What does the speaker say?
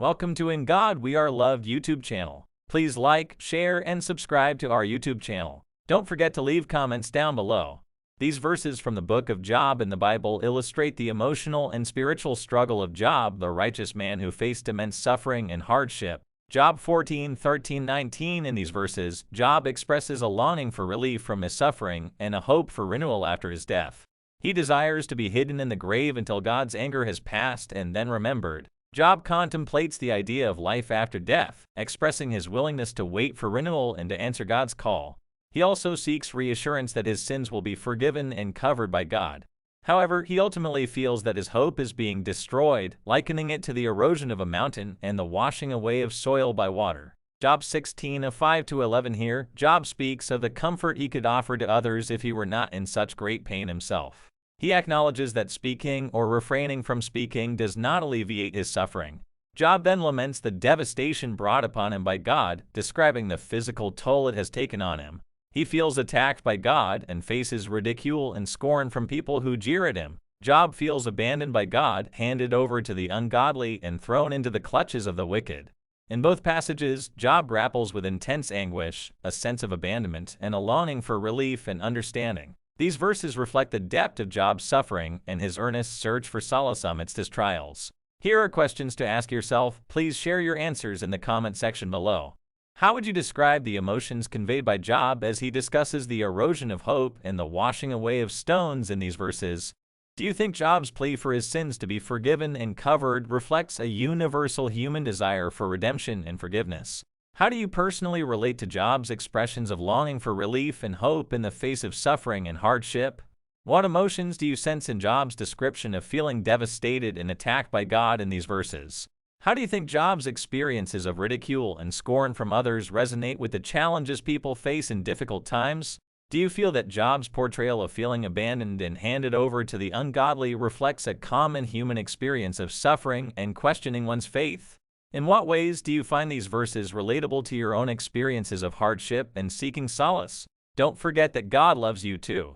Welcome to In God We Are Loved YouTube channel. Please like, share, and subscribe to our YouTube channel. Don't forget to leave comments down below. These verses from the book of Job in the Bible illustrate the emotional and spiritual struggle of Job, the righteous man who faced immense suffering and hardship. Job 14:13-19. In these verses, Job expresses a longing for relief from his suffering and a hope for renewal after his death. He desires to be hidden in the grave until God's anger has passed and then remembered. Job contemplates the idea of life after death, expressing his willingness to wait for renewal and to answer God's call. He also seeks reassurance that his sins will be forgiven and covered by God. However, he ultimately feels that his hope is being destroyed, likening it to the erosion of a mountain and the washing away of soil by water. Job 16:5-11. Here, Job speaks of the comfort he could offer to others if he were not in such great pain himself. He acknowledges that speaking or refraining from speaking does not alleviate his suffering. Job then laments the devastation brought upon him by God, describing the physical toll it has taken on him. He feels attacked by God and faces ridicule and scorn from people who jeer at him. Job feels abandoned by God, handed over to the ungodly, and thrown into the clutches of the wicked. In both passages, Job grapples with intense anguish, a sense of abandonment, and a longing for relief and understanding. These verses reflect the depth of Job's suffering and his earnest search for solace amidst his trials. Here are questions to ask yourself. Please share your answers in the comment section below. How would you describe the emotions conveyed by Job as he discusses the erosion of hope and the washing away of stones in these verses? Do you think Job's plea for his sins to be forgiven and covered reflects a universal human desire for redemption and forgiveness? How do you personally relate to Job's expressions of longing for relief and hope in the face of suffering and hardship? What emotions do you sense in Job's description of feeling devastated and attacked by God in these verses? How do you think Job's experiences of ridicule and scorn from others resonate with the challenges people face in difficult times? Do you feel that Job's portrayal of feeling abandoned and handed over to the ungodly reflects a common human experience of suffering and questioning one's faith? In what ways do you find these verses relatable to your own experiences of hardship and seeking solace? Don't forget that God loves you too.